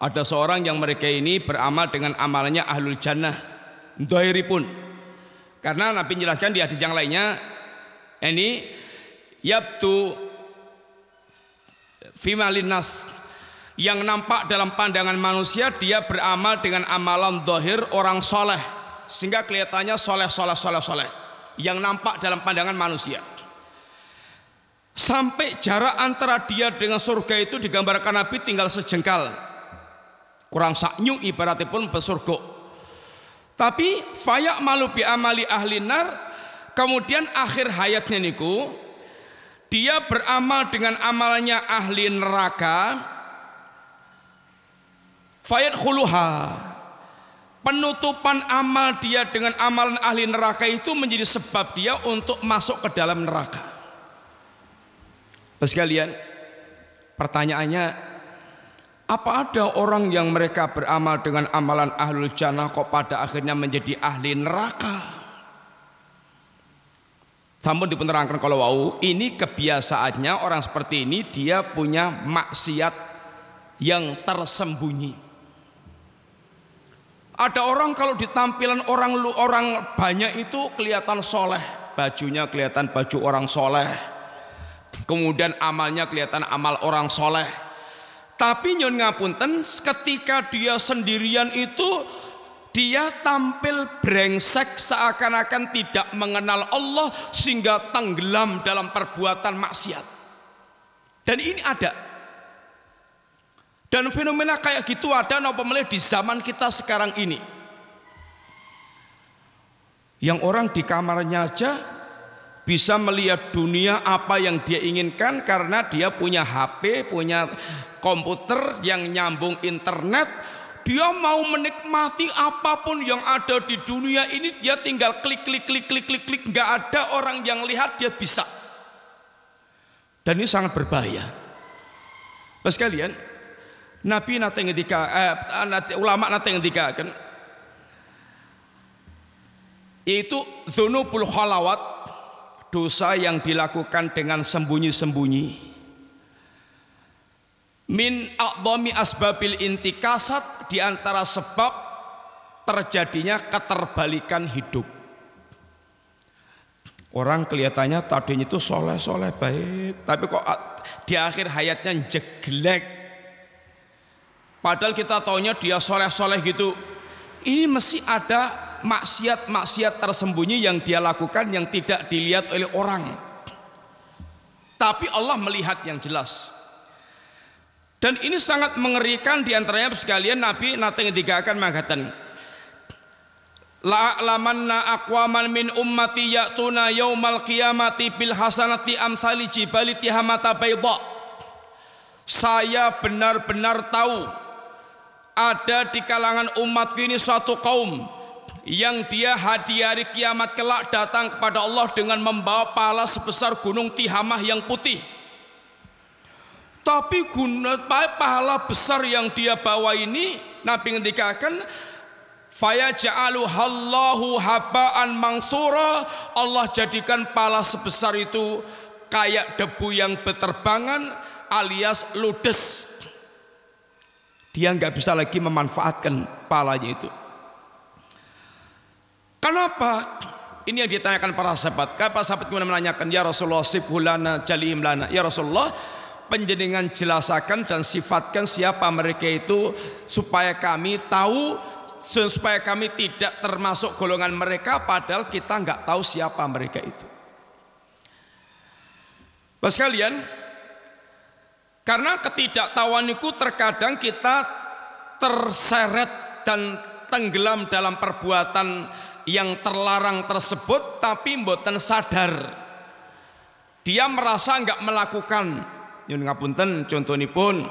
Ada seorang yang mereka ini beramal dengan amalannya ahlul jannah dhahiripun, karena Nabi menjelaskan di hadis yang lainnya, ini yabtu fimalin nas, yang nampak dalam pandangan manusia dia beramal dengan amalan dhahir orang soleh, sehingga kelihatannya soleh, yang nampak dalam pandangan manusia. Sampai jarak antara dia dengan surga itu digambarkan Nabi tinggal sejengkal, kurang saknyu ibaratnya pun bersurga. Tapi fayak malu bi amali ahli nar, kemudian akhir hayatnya niku dia beramal dengan amalannya ahli neraka, fayat khuluha, penutupan amal dia dengan amalan ahli neraka itu menjadi sebab dia untuk masuk ke dalam neraka. Sekalian, pertanyaannya, apa ada orang yang mereka beramal dengan amalan ahlul jannah kok pada akhirnya menjadi ahli neraka? Sampun dipenerangkan kalau wau, ini kebiasaannya orang seperti ini, dia punya maksiat yang tersembunyi. Ada orang kalau di tampilan orang banyak itu kelihatan soleh, bajunya kelihatan baju orang soleh, kemudian amalnya kelihatan amal orang soleh. Tapi nyun ngapunten, ketika dia sendirian itu dia tampil brengsek, seakan-akan tidak mengenal Allah sehingga tenggelam dalam perbuatan maksiat. Dan ini ada. Dan fenomena kayak gitu ada napa melih di zaman kita sekarang ini. Yang orang di kamarnya aja bisa melihat dunia apa yang dia inginkan karena dia punya HP, punya komputer yang nyambung internet. Dia mau menikmati apapun yang ada di dunia ini, dia tinggal klik, nggak ada orang yang lihat, dia bisa. Dan ini sangat berbahaya. Bapak sekalian, Nabi nate ngendika, ulama nate ngendika kan, yaitu dzunubul khalawat, dosa yang dilakukan dengan sembunyi-sembunyi. Min a'dhami asbabil intikasat, di antara sebab terjadinya keterbalikan hidup. Orang kelihatannya tadinya itu soleh-soleh baik, tapi kok di akhir hayatnya jelek. Padahal kita taunya dia soleh-soleh gitu. Ini mesti ada maksiat-maksiat tersembunyi yang dia lakukan yang tidak dilihat oleh orang. Tapi Allah melihat yang jelas. Dan ini sangat mengerikan, diantaranya sekalian Nabi nate ngendikaken mangkaten, la lamanna aqwaman min ummati ya'tuna yaumal qiyamati bil hasanati amsali jibali tihamata bayda. Saya benar-benar tahu ada di kalangan umatku ini suatu kaum yang dia di hari kiamat kelak datang kepada Allah dengan membawa pahala sebesar gunung Tihamah yang putih. Tapi pahala besar yang dia bawa ini, Nabi ngendikaken, fayaj'aluhallahu haba'an mansura, Allah jadikan pahala sebesar itu kayak debu yang berterbangan alias ludes. Dia nggak bisa lagi memanfaatkan pahalanya itu. Kenapa? Ini yang ditanyakan para sahabat. Para sahabat kemudian menanyakan, ya Rasulullah sibhulana jalihim lana, ya Rasulullah penjenengan jelasakan dan sifatkan siapa mereka itu supaya kami tahu, supaya kami tidak termasuk golongan mereka, padahal kita nggak tahu siapa mereka itu. Bapak sekalian, karena ketidaktahuan itu terkadang kita terseret dan tenggelam dalam perbuatan yang terlarang tersebut, tapi mboten sadar. Dia merasa nggak melakukan. Nyun ngapunten, contohipun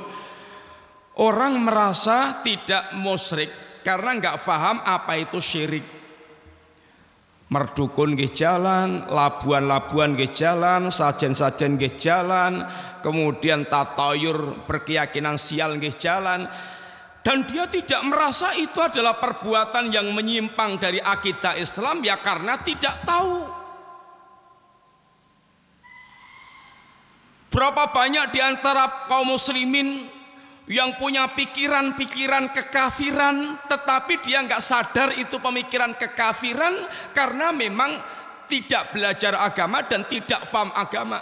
orang merasa tidak musyrik karena nggak paham apa itu syirik. Merdukun nggih jalan, labuan-labuan nggih jalan, sajen-sajen nggih jalan, kemudian tatayur berkeyakinan sial nggih jalan, dan dia tidak merasa itu adalah perbuatan yang menyimpang dari akidah Islam, ya karena tidak tahu. Berapa banyak di antara kaum muslimin yang punya pikiran-pikiran kekafiran, tetapi dia nggak sadar itu pemikiran kekafiran karena memang tidak belajar agama dan tidak paham agama.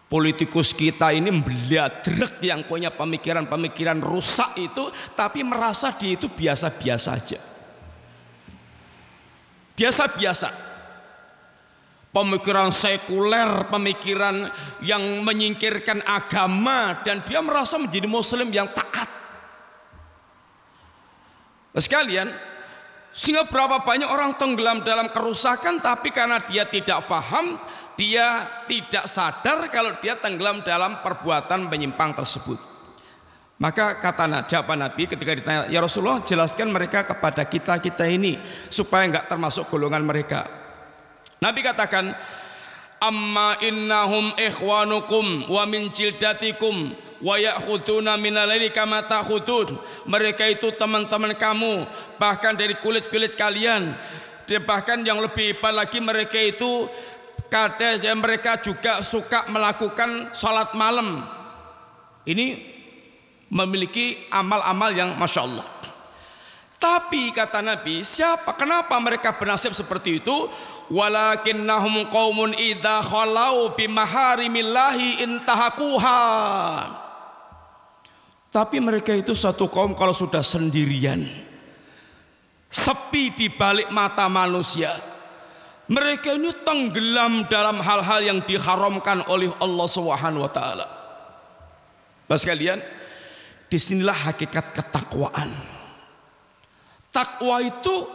Politikus kita ini melihat yang punya pemikiran-pemikiran rusak itu, tapi merasa dia itu biasa-biasa aja. Biasa-biasa. Pemikiran sekuler, pemikiran yang menyingkirkan agama, dan dia merasa menjadi muslim yang taat. Sekalian, sehingga berapa banyak orang tenggelam dalam kerusakan, tapi karena dia tidak paham, dia tidak sadar kalau dia tenggelam dalam perbuatan menyimpang tersebut. Maka kata jawaban Nabi ketika ditanya, ya Rasulullah jelaskan mereka kepada kita ini supaya enggak termasuk golongan mereka. Nabi katakan, amma innahum ikhwanukum wa min jildatikum wa ya'khuduna minal laili kama ta'khudun. Mereka itu teman-teman kamu, bahkan dari kulit-kulit kalian. bahkan yang lebih hebat lagi mereka itu kadang mereka juga suka melakukan sholat malam. Ini memiliki amal-amal yang masya Allah. Tapi kata Nabi, kenapa mereka bernasib seperti itu? Walakinnahum qaumun idza khalau bimaharimillahi intahaquha. Tapi mereka itu satu kaum kalau sudah sendirian, sepi di balik mata manusia, mereka ini tenggelam dalam hal-hal yang diharamkan oleh Allah Subhanahu wa taala. Bapak sekalian, disinilah hakikat ketakwaan. Takwa itu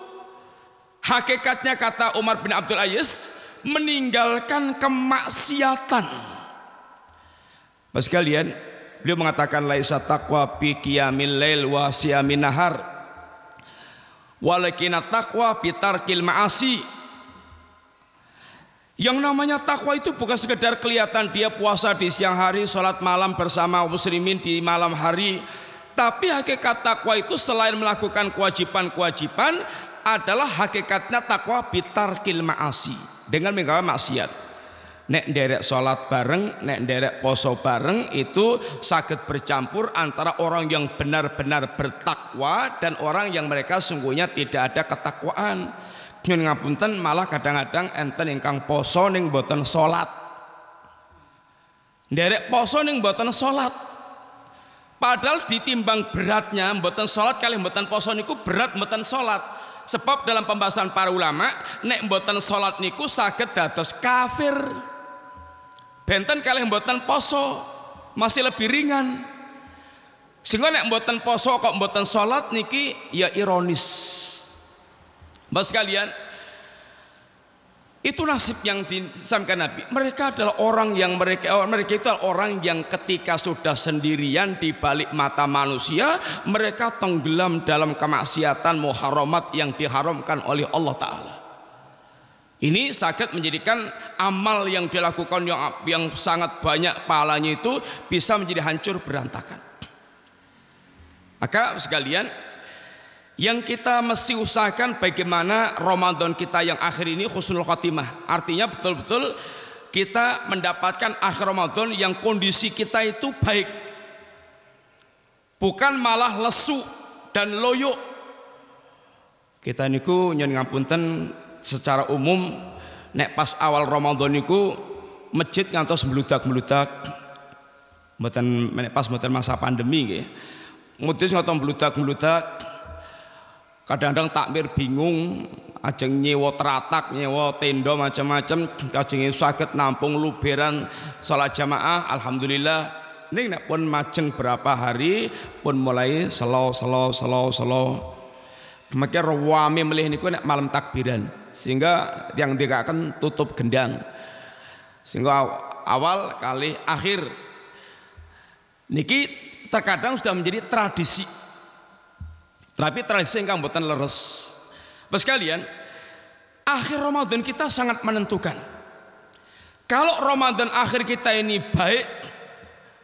hakikatnya kata Umar bin Abdul Aziz meninggalkan kemaksiatan. Bapak sekalian, beliau mengatakan laisa taqwa bi qiyamil lail wa siyamin nahar walakin taqwa bi tarkil ma'asi. Yang namanya takwa itu bukan sekedar kelihatan dia puasa di siang hari, sholat malam bersama muslimin di malam hari. Tapi hakikat takwa itu selain melakukan kewajiban-kewajiban adalah hakikatnya takwa bitarkil ma'asi, dengan meninggalkan maksiat. Nek nderek sholat bareng, nek nderek poso bareng itu saged bercampur antara orang yang benar-benar bertakwa dan orang yang mereka sungguhnya tidak ada ketakwaan. Nyun ngapunten malah kadang-kadang enten ingkang poso ning mboten sholat, nderek poso ning mboten sholat. Padahal ditimbang beratnya mboten sholat kali mboten poso niku berat mboten sholat. Sebab dalam pembahasan para ulama, nek mboten sholat niku saged dados kafir. Benten kali mboten poso masih lebih ringan. Sehingga nek mboten poso kok mboten sholat niki ya ironis. Bapak sekalian, itu nasib yang disampaikan Nabi. Mereka adalah orang yang mereka itu adalah orang yang ketika sudah sendirian di balik mata manusia, mereka tenggelam dalam kemaksiatan muharamat yang diharamkan oleh Allah Ta'ala. Ini sangat menjadikan amal yang dilakukan yang sangat banyak pahalanya itu bisa menjadi hancur berantakan. Maka sekalian, yang kita mesti usahakan bagaimana Ramadan kita yang akhir ini husnul khotimah. Artinya betul-betul kita mendapatkan akhir Ramadan yang kondisi kita itu baik, bukan malah lesu dan loyo. Kita niku nyen ngapunten secara umum nek pas awal Ramadan niku masjid ngantos meludak-meludak. Mboten nek pas mboten masa pandemi nggih. Ngudus ngoten meludak-meludak. Kadang-kadang takmir bingung, ajeng nyewa teratak, nyewa tenda macam-macam, kajeng saged nampung luberan salat jamaah. Alhamdulillah, ning nek pun majeng berapa hari pun mulai selo. Makin rawame melih niku nek malam takbiran, sehingga yang dikatakan tutup gendang, sehingga awal kali akhir niki terkadang sudah menjadi tradisi. Tapi tradisi yang mboten leres. Bapak sekalian, akhir Ramadan kita sangat menentukan. Kalau Ramadan akhir kita ini baik,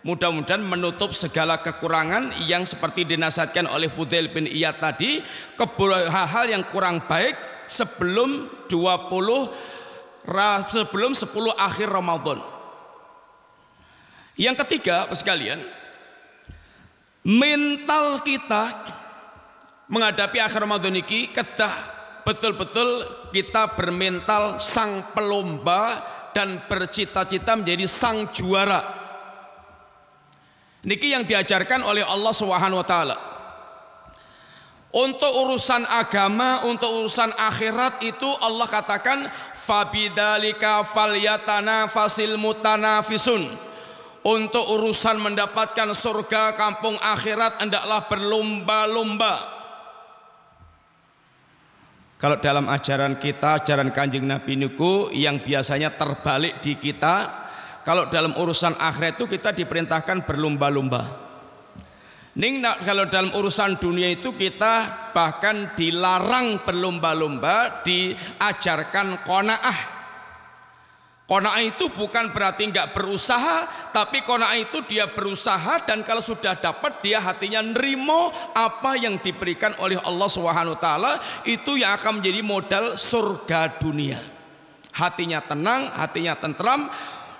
mudah-mudahan menutup segala kekurangan yang seperti dinasihatkan oleh Fudail bin Iyad tadi, hal-hal yang kurang baik sebelum 10 akhir Ramadan. Yang ketiga, Bapak sekalian, mental kita menghadapi akhir Ramadan ini kedah betul-betul kita bermental sang pelomba dan bercita-cita menjadi sang juara. Niki yang diajarkan oleh Allah Subhanahu wa taala. Untuk urusan agama, untuk urusan akhirat itu Allah katakan fabidzalika falyatanafasil mutanafisun. Untuk urusan mendapatkan surga kampung akhirat hendaklah berlomba-lomba. Kalau dalam ajaran kita, ajaran Kanjeng Nabi niku yang biasanya terbalik di kita, kalau dalam urusan akhirat itu kita diperintahkan berlomba-lomba. Kalau dalam urusan dunia itu kita bahkan dilarang berlomba-lomba, diajarkan qanaah. Qanaah itu bukan berarti nggak berusaha, tapi qanaah itu dia berusaha dan kalau sudah dapat dia hatinya nerimo apa yang diberikan oleh Allah Subhanahu wa taala, itu yang akan menjadi modal surga dunia. Hatinya tenang, hatinya tentram.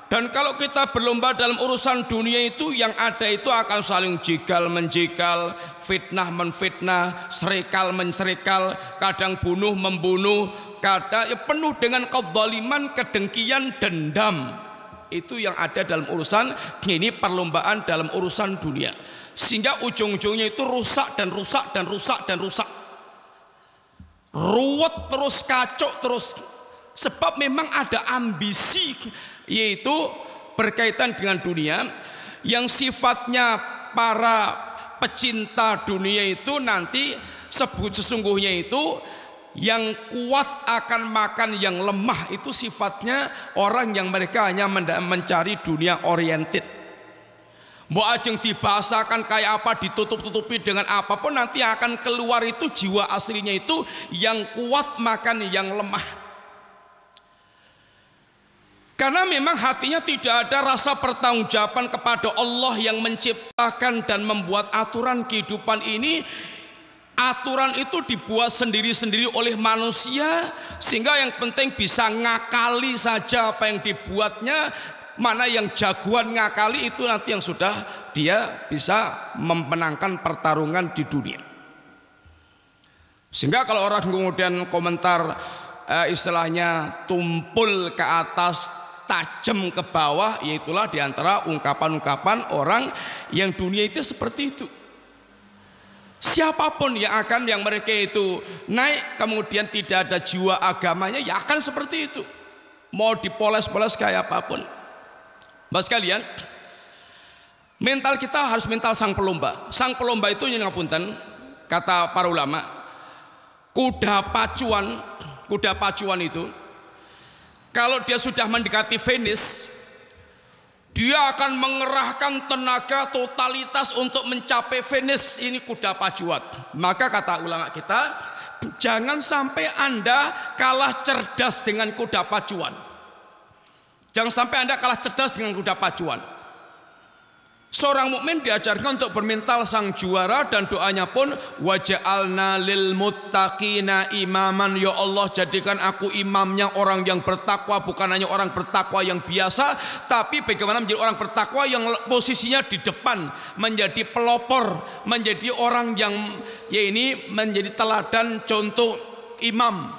Dan kalau kita berlomba dalam urusan dunia itu, yang ada itu akan saling jegal menjegal, fitnah menfitnah, serikal menserikal, kadang bunuh membunuh, kadang penuh dengan kezaliman, kedengkian, dendam. Itu yang ada dalam urusan ini, perlombaan dalam urusan dunia. Sehingga ujung-ujungnya itu rusak dan rusak dan rusak dan rusak. Ruwet terus, kacau terus. Sebab memang ada ambisi, yaitu berkaitan dengan dunia, yang sifatnya para pecinta dunia itu nanti sesungguhnya itu yang kuat akan makan yang lemah. Itu sifatnya orang yang mereka hanya mencari dunia oriented. Mau ajeng dibahasakan kayak apa, ditutup-tutupi dengan apapun, nanti akan keluar itu jiwa aslinya itu yang kuat makan yang lemah. Karena memang hatinya tidak ada rasa pertanggungjawaban kepada Allah yang menciptakan dan membuat aturan kehidupan ini. Aturan itu dibuat sendiri-sendiri oleh manusia, sehingga yang penting bisa ngakali saja apa yang dibuatnya. Mana yang jagoan ngakali itu nanti yang sudah dia bisa memenangkan pertarungan di dunia. Sehingga kalau orang kemudian komentar istilahnya tumpul ke atas tajam ke bawah, yaitulah diantara ungkapan-ungkapan orang yang dunia itu seperti itu. Siapapun yang mereka itu naik kemudian tidak ada jiwa agamanya, ya akan seperti itu. Mau dipoles-poles kayak apapun. Mas kalian, mental kita harus mental sang pelomba. Sang pelomba itu yang ngapunten, kata para ulama, kuda pacuan itu kalau dia sudah mendekati finish, dia akan mengerahkan tenaga totalitas untuk mencapai finish. Ini kuda pacuan. Maka kata ulama kita, jangan sampai Anda kalah cerdas dengan kuda pacuan. Jangan sampai Anda kalah cerdas dengan kuda pacuan. Seorang mukmin diajarkan untuk bermental sang juara, dan doanya pun waja'alna lil muttaqina imaman. Ya Allah, jadikan aku imamnya orang yang bertakwa, bukan hanya orang bertakwa yang biasa, tapi bagaimana menjadi orang bertakwa yang posisinya di depan, menjadi pelopor, menjadi orang yang menjadi teladan contoh imam,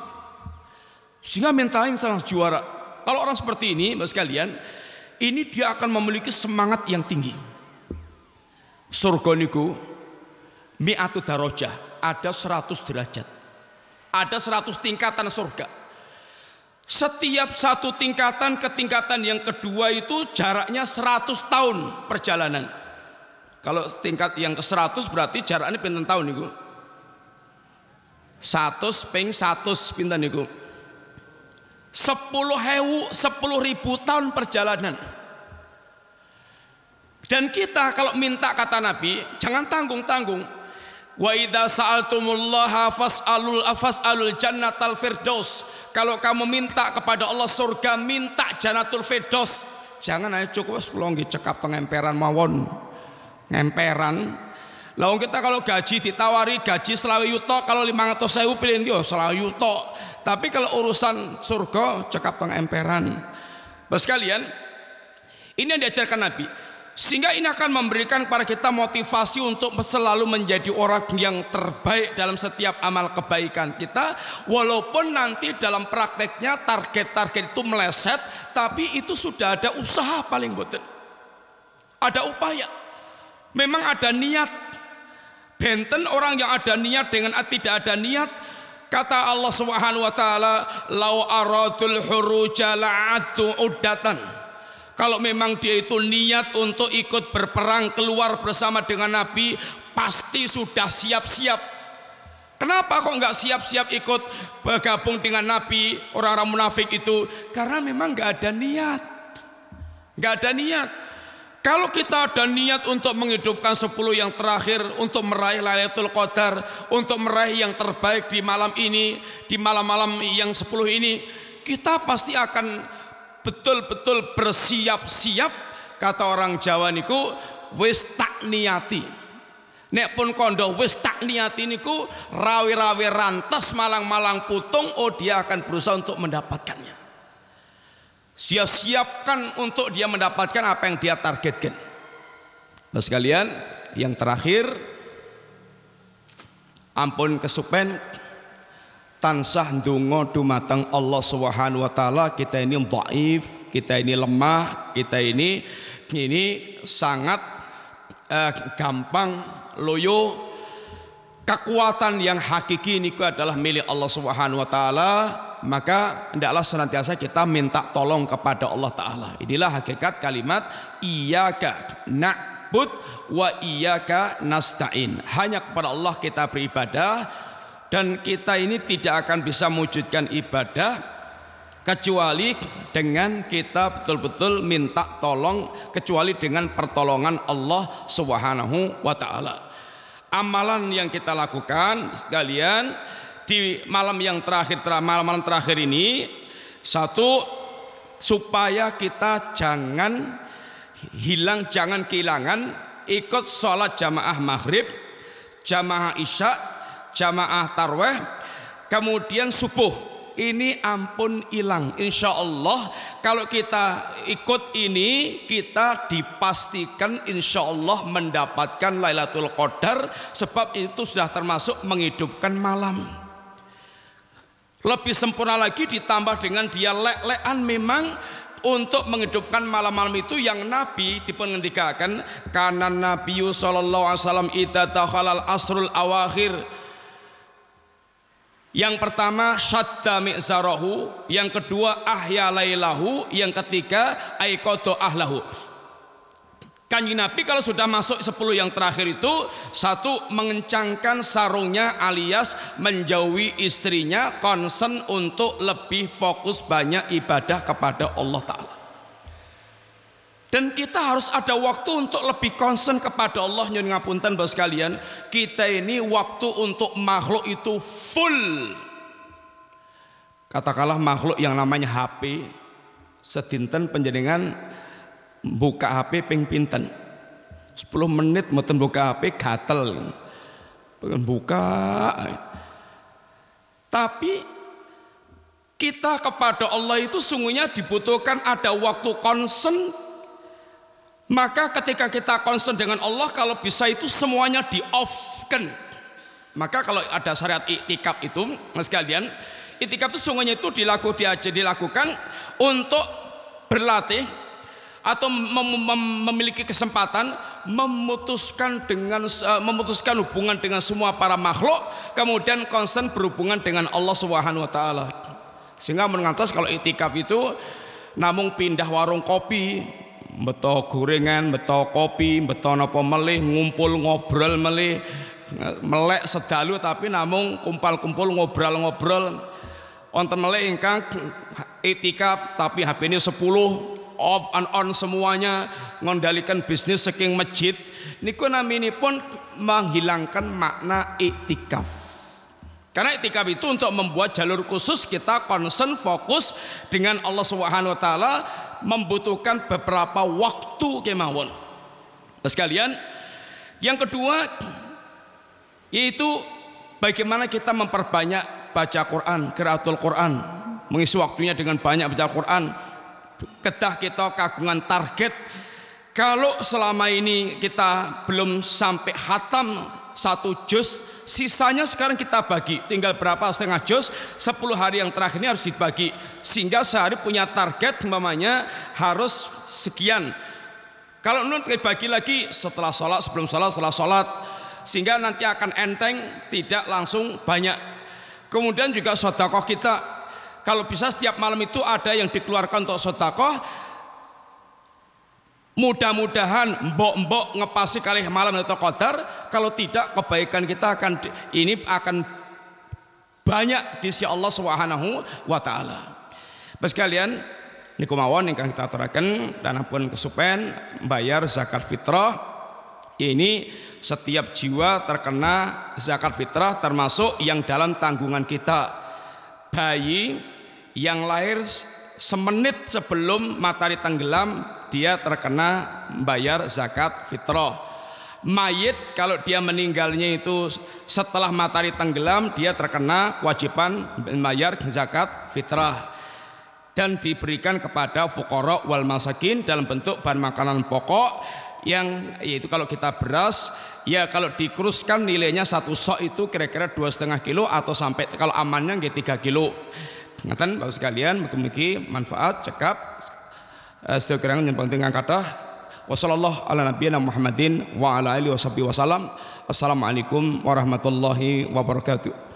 sehingga mentalnya sang juara. Kalau orang seperti ini, Mas sekalian, ini dia akan memiliki semangat yang tinggi. Surga niku mi'atu darajah, ada 100 derajat, ada 100 tingkatan surga. Setiap satu tingkatan ke tingkatan yang kedua itu jaraknya 100 tahun perjalanan. Kalau tingkat yang ke 100 berarti jaraknya pinten tahun niku? 100 ping 100 pinten niku? 10.000 tahun perjalanan. Dan kita kalau minta, kata Nabi, jangan tanggung-tanggung. Wa idza sa'altumullaha fas'alul jannatal firdaus. Kalau kamu minta kepada Allah surga, minta jannatul firdaus. Jangan aja cukup wis kula nggih cekap teng emperan mawon. Ngemperan. Lah wong kita kalau gaji ditawari gaji 20 yuta, kalau 500.000 pilih yo 20 yuta. Tapi kalau urusan surga cekap teng emperan. Bos kalian, ini yang diajarkan Nabi. Sehingga ini akan memberikan kepada kita motivasi untuk selalu menjadi orang yang terbaik dalam setiap amal kebaikan kita. Walaupun nanti dalam prakteknya target-target itu meleset, tapi itu sudah ada usaha paling boten. Ada upaya. Memang ada niat. Benten orang yang ada niat dengan tidak ada niat. Kata Allah Subhanahu wa taala, "Lau aradul huruja la'atu uddatan." Kalau memang dia itu niat untuk ikut berperang keluar bersama dengan Nabi, pasti sudah siap-siap. Kenapa kok nggak siap-siap ikut bergabung dengan Nabi, orang-orang munafik itu? Karena memang nggak ada niat, nggak ada niat. Kalau kita ada niat untuk menghidupkan 10 yang terakhir, untuk meraih Lailatul Qadar, untuk meraih yang terbaik di malam ini, di malam-malam yang 10 ini, kita pasti akan betul-betul bersiap-siap, kata orang Jawa niku wis tak niati. Nek pun kondo wis tak niati niku rawi-rawi rantas malang-malang putung, oh dia akan berusaha untuk mendapatkannya. Dia siapkan untuk dia mendapatkan apa yang dia targetkan. Nah sekalian, yang terakhir, ampun kesupen tansah ndonga dumateng Allah Subhanahu wa taala. Kita ini dhaif, kita ini lemah, kita ini sangat gampang loyo. Kekuatan yang hakiki ini adalah milik Allah Subhanahu wa taala, maka hendaklah senantiasa kita minta tolong kepada Allah taala. Inilah hakikat kalimat iyyaka na'bud wa iyyaka nasta'in. Hanya kepada Allah kita beribadah, dan kita ini tidak akan bisa mewujudkan ibadah kecuali dengan kita betul-betul minta tolong, kecuali dengan pertolongan Allah Subhanahu wa taala. Amalan yang kita lakukan sekalian di malam yang terakhir, malam terakhir ini, satu, supaya kita jangan hilang, jangan kehilangan ikut sholat jamaah maghrib, jamaah isya, jamaah tarweh, kemudian subuh. Ini ampun hilang. Insya Allah kalau kita ikut ini, kita dipastikan insya Allah mendapatkan Lailatul Qadar, sebab itu sudah termasuk menghidupkan malam. Lebih sempurna lagi ditambah dengan dia lek-lekan memang untuk menghidupkan malam-malam itu yang Nabi dipun ngendikaken, kanan Nabiyu sallallahu alaihi wasallam idza dakhalal asrul awakhir. Yang pertama syadda mi'zarahu, yang kedua ahya lailahu, yang ketiga aiqadha ahlahu. Kanjeng Nabi kalau sudah masuk 10 yang terakhir itu, satu, mengencangkan sarungnya alias menjauhi istrinya, concern untuk lebih fokus banyak ibadah kepada Allah Ta'ala. Dan kita harus ada waktu untuk lebih concern kepada Allah. Nyun ngapunten bos sekalian, kita ini waktu untuk makhluk itu full. Katakanlah makhluk yang namanya HP, sedinten panjenengan buka HP ping pinten, 10 menit mboten buka HP gatel, pengen buka. Tapi kita kepada Allah itu sungguhnya dibutuhkan ada waktu concern. Maka ketika kita concern dengan Allah, kalau bisa itu semuanya di off-kan. Maka kalau ada syariat iktikaf itu, mas sekalian, iktikaf itu sungguhnya itu dilakukan untuk berlatih atau memiliki kesempatan memutuskan hubungan dengan semua para makhluk, kemudian concern berhubungan dengan Allah Subhanahu wa taala. Sehingga mengantos kalau iktikaf itu namung pindah warung kopi, beto gorengan, beto kopi, beto napa melih, ngumpul ngobrol melih, melek sedalu tapi namung kumpul-kumpul ngobrol-ngobrol. Wonten melih ingkang iktikaf tapi HP-ne 10 off and on semuanya, ngendalikan bisnis saking masjid. Niku naminipun menghilangkan makna iktikaf. Karena iktikaf itu untuk membuat jalur khusus kita concern fokus dengan Allah Subhanahu wa taala, membutuhkan beberapa waktu kemawon. Sekalian, yang kedua yaitu bagaimana kita memperbanyak baca Quran, qiraatul Quran, mengisi waktunya dengan banyak baca Quran. Kedah kita kagungan target, kalau selama ini kita belum sampai hatam 1 juz, sisanya sekarang kita bagi, tinggal berapa setengah juz, 10 hari yang terakhir ini harus dibagi, sehingga sehari punya target umpamanya harus sekian. Kalau nanti dibagi lagi setelah sholat, sebelum sholat, setelah sholat, sehingga nanti akan enteng, tidak langsung banyak. Kemudian juga sedekah kita, kalau bisa setiap malam itu ada yang dikeluarkan untuk sedekah. Mudah-mudahan mbok-mbok ngepasi kali malam Lailatul Qadar. Kalau tidak, kebaikan kita akan banyak di sisi Allah Subhanahu wa taala. Bapak sekalian, niku mawon ingkang kita aturaken dan ampun kesupen bayar zakat fitrah. Ini setiap jiwa terkena zakat fitrah, termasuk yang dalam tanggungan kita. Bayi yang lahir semenit sebelum matahari tenggelam dia terkena bayar zakat fitrah. Mayit kalau dia meninggalnya itu setelah matahari tenggelam dia terkena kewajiban bayar zakat fitrah dan diberikan kepada fuqara wal masakin dalam bentuk bahan makanan pokok yang yaitu kalau kita beras ya kalau dikuruskan nilainya 1 sok itu kira-kira 2,5 kilo atau sampai kalau amannya 3 kilo. Ngaten Bapak sekalian, mugi-mugi manfaat cekap sedaya kerangan yang penting kathah. Wassallallahu ala nabiyina Muhammadin wa ala alihi wasallam. Assalamualaikum warahmatullahi wabarakatuh.